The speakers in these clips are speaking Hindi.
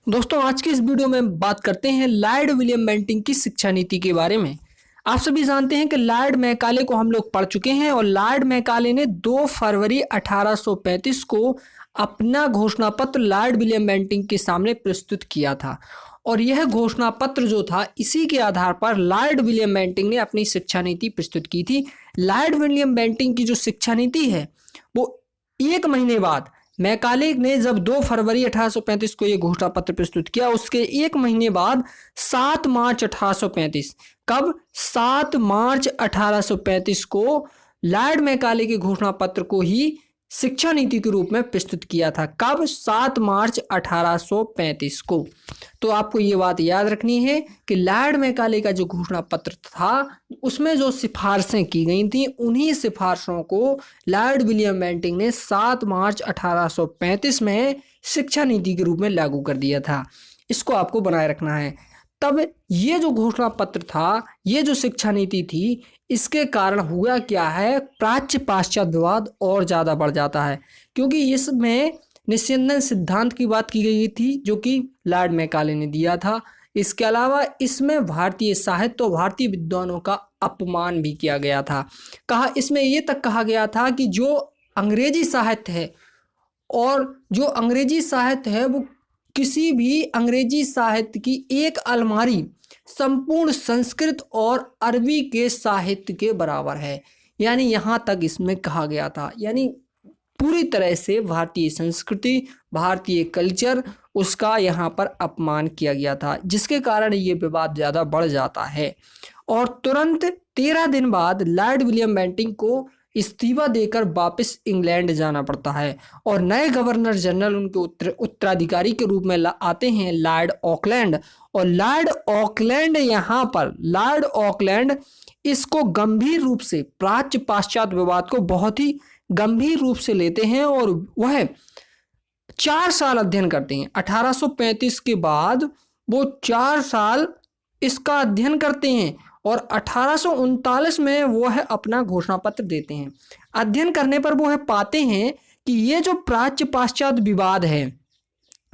दोस्तों आज की इस वीडियो में बात करते हैं लॉर्ड विलियम बेंटिंक की शिक्षा नीति के बारे में। आप सभी जानते हैं कि लॉर्ड मैकाले को हम लोग पढ़ चुके हैं और लॉर्ड मैकाले ने 2 फरवरी 1835 को अपना घोषणा पत्र लॉर्ड विलियम बेंटिंक के सामने प्रस्तुत किया था और यह घोषणा पत्र जो था इसी के आधार पर लॉर्ड विलियम बेंटिंक ने अपनी शिक्षा नीति प्रस्तुत की थी। लॉर्ड विलियम बेंटिंक की जो शिक्षा नीति है वो एक महीने बाद मैकाले ने जब 2 फरवरी 1835 को यह घोषणा पत्र प्रस्तुत किया, उसके एक महीने बाद 7 मार्च 1835 कब 7 मार्च 1835 को लॉर्ड मैकाले के घोषणा पत्र को ही शिक्षा नीति के रूप में प्रस्तुत किया था। कब 7 मार्च 1835 को। तो आपको ये बात याद रखनी है कि लॉर्ड मैकाले का जो घोषणा पत्र था उसमें जो सिफारिशें की गई थी उन्हीं सिफारिशों को लॉर्ड विलियम बेंटिंक ने 7 मार्च 1835 में शिक्षा नीति के रूप में लागू कर दिया था। इसको आपको बनाए रखना है। तब ये जो घोषणा पत्र था, ये जो शिक्षा नीति थी, इसके कारण हुआ क्या है, प्राच्य पाश्चात्य विवाद और ज़्यादा बढ़ जाता है क्योंकि इसमें निस्यंदन सिद्धांत की बात की गई थी जो कि लॉर्ड मैकाले ने दिया था। इसके अलावा इसमें भारतीय साहित्य और भारतीय विद्वानों का अपमान भी किया गया था। इसमें ये तक कहा गया था कि जो अंग्रेजी साहित्य है और जो अंग्रेजी साहित्य है वो किसी भी अंग्रेजी साहित्य की एक अलमारी संपूर्ण संस्कृत और अरबी के साहित्य के बराबर है। यानी यहाँ तक इसमें कहा गया था, यानी पूरी तरह से भारतीय संस्कृति, भारतीय कल्चर, उसका यहाँ पर अपमान किया गया था, जिसके कारण ये विवाद ज़्यादा बढ़ जाता है। और तुरंत 13 दिन बाद लॉर्ड विलियम बेंटिंक को इस्तीफा देकर वापस इंग्लैंड जाना पड़ता है और नए गवर्नर जनरल उनके उत्तराधिकारी के रूप में आते हैं लॉर्ड ऑकलैंड। और लॉर्ड ऑकलैंड यहाँ पर लॉर्ड ऑकलैंड इसको गंभीर रूप से प्राच्य पाश्चात्य विवाद को बहुत ही गंभीर रूप से लेते हैं और वह 4 साल अध्ययन करते हैं। 1835 के बाद वो 4 साल इसका अध्ययन करते हैं और 1839 में वो है अपना घोषणा पत्र देते हैं। अध्ययन करने पर वो है पाते हैं कि ये जो प्राच्य पाश्चात्य विवाद है,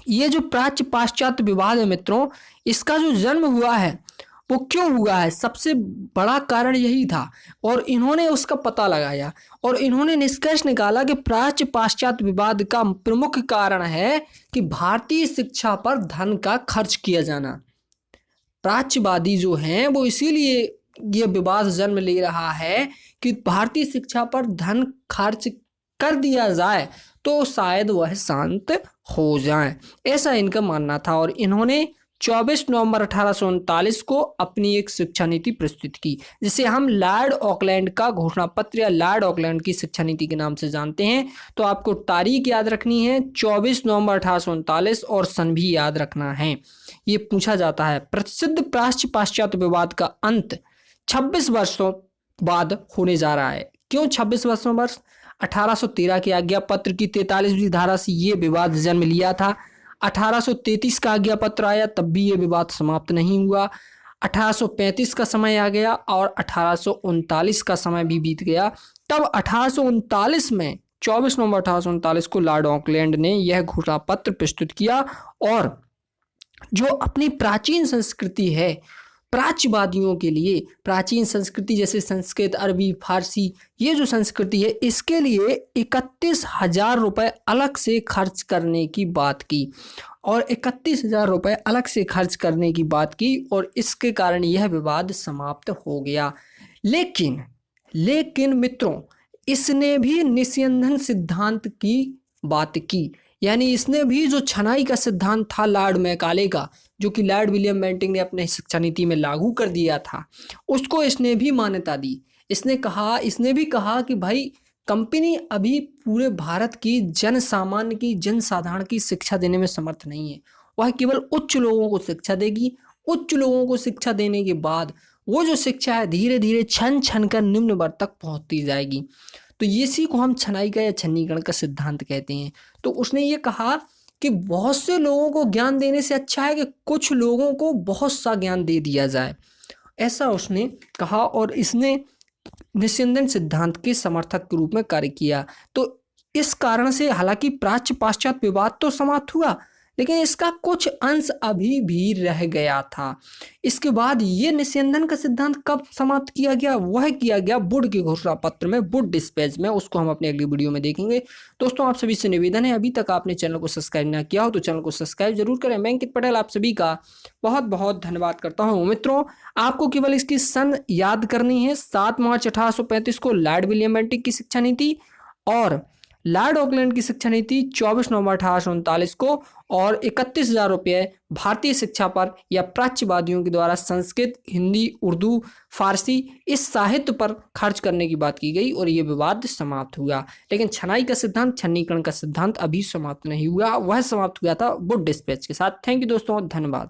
ये जो प्राच्य पाश्चात्य विवाद है मित्रों, इसका जो जन्म हुआ है वो क्यों हुआ है, सबसे बड़ा कारण यही था। और इन्होंने उसका पता लगाया और इन्होंने निष्कर्ष निकाला कि प्राच्य पाश्चात्य विवाद का प्रमुख कारण है कि भारतीय शिक्षा पर धन का खर्च किया जाना। प्राच्यवादी जो हैं वो इसीलिए ये विवाद जन्म ले रहा है कि भारतीय शिक्षा पर धन खर्च कर दिया जाए तो शायद वह शांत हो जाए, ऐसा इनका मानना था। और इन्होंने 24 नवंबर 1839 को अपनी एक शिक्षा नीति प्रस्तुत की, जिसे हम लॉर्ड ऑकलैंड का घोषणा पत्र या लॉर्ड ऑकलैंड की शिक्षा नीति के नाम से जानते हैं। तो आपको तारीख याद रखनी है 24 नवंबर 1839 और सन भी याद रखना है। ये पूछा जाता है प्रसिद्ध प्राच्य पाश्चात्य विवाद का अंत 26 वर्षों बाद होने जा रहा है। क्यों 26 वर्षों वर्ष? 1813 के आज्ञा पत्र की 43वीं धारा से ये विवाद जन्म लिया था। 1833 का आज्ञा पत्र आया तब भी ये विवाद समाप्त नहीं हुआ। 1835 का समय आ गया और 1839 का समय भी बीत गया। तब 1839 में 24 नवंबर 1839 को लॉर्ड ऑकलैंड ने यह घोषणा पत्र प्रस्तुत किया और जो अपनी प्राचीन संस्कृति है, प्राच्यवादियों के लिए प्राचीन संस्कृति जैसे संस्कृत, अरबी, फारसी, ये जो संस्कृति है इसके लिए 31,000 रुपये अलग से खर्च करने की बात की और 31,000 रुपये अलग से खर्च करने की बात की और इसके कारण यह विवाद समाप्त हो गया। लेकिन मित्रों, इसने भी निस्यंदन सिद्धांत की बात की, यानी इसने भी जो छनाई का सिद्धांत था लॉर्ड मैकाले का, जो कि लॉर्ड विलियम बेंटिंक ने अपने शिक्षा नीति में लागू कर दिया था, उसको इसने भी मान्यता दी। इसने भी कहा कि भाई कंपनी अभी पूरे भारत की जन सामान्य की, जन साधारण की शिक्षा देने में समर्थ नहीं है। वह केवल उच्च लोगों को शिक्षा देगी। उच्च लोगों को शिक्षा देने के बाद वो जो शिक्षा है धीरे धीरे छन छन कर निम्न वर्ग तक पहुँचती जाएगी। तो इसी को हम छनाई का या छन्नीकरण का सिद्धांत कहते हैं। तो उसने ये कहा कि बहुत से लोगों को ज्ञान देने से अच्छा है कि कुछ लोगों को बहुत सा ज्ञान दे दिया जाए, ऐसा उसने कहा और इसने निस्यंदन सिद्धांत के समर्थक के रूप में कार्य किया। तो इस कारण से हालांकि प्राच्य पाश्चात्य विवाद तो समाप्त हुआ, लेकिन इसका कुछ अंश अभी भी रह गया था। इसके बाद ये निस्यंदन का सिद्धांत कब समाप्त किया गया? वह किया गया वुड के घोषणा पत्र में, वुड डिस्पैच में। उसको हम अपने अगली वीडियो में देखेंगे। दोस्तों, आप सभी से निवेदन है, अभी तक आपने चैनल को सब्सक्राइब ना किया हो तो चैनल को सब्सक्राइब जरूर करें। मैं अंकित पटेल आप सभी का बहुत बहुत धन्यवाद करता हूँ। मित्रों, आपको केवल इसकी सन याद करनी है, 7 मार्च 1835 को लॉर्ड विलियम बेंटिक की शिक्षा नीति, और लॉर्ड ऑकलैंड की शिक्षा नीति 24 नवंबर 1839 को, और 31,000 रुपये भारतीय शिक्षा पर या प्राच्यवादियों के द्वारा संस्कृत, हिंदी, उर्दू, फारसी इस साहित्य पर खर्च करने की बात की गई और ये विवाद समाप्त हुआ। लेकिन छनाई का सिद्धांत, छन्नीकरण का सिद्धांत अभी समाप्त नहीं हुआ, वह समाप्त हुआ था वुड डिस्पैच के साथ। थैंक यू दोस्तों, धन्यवाद।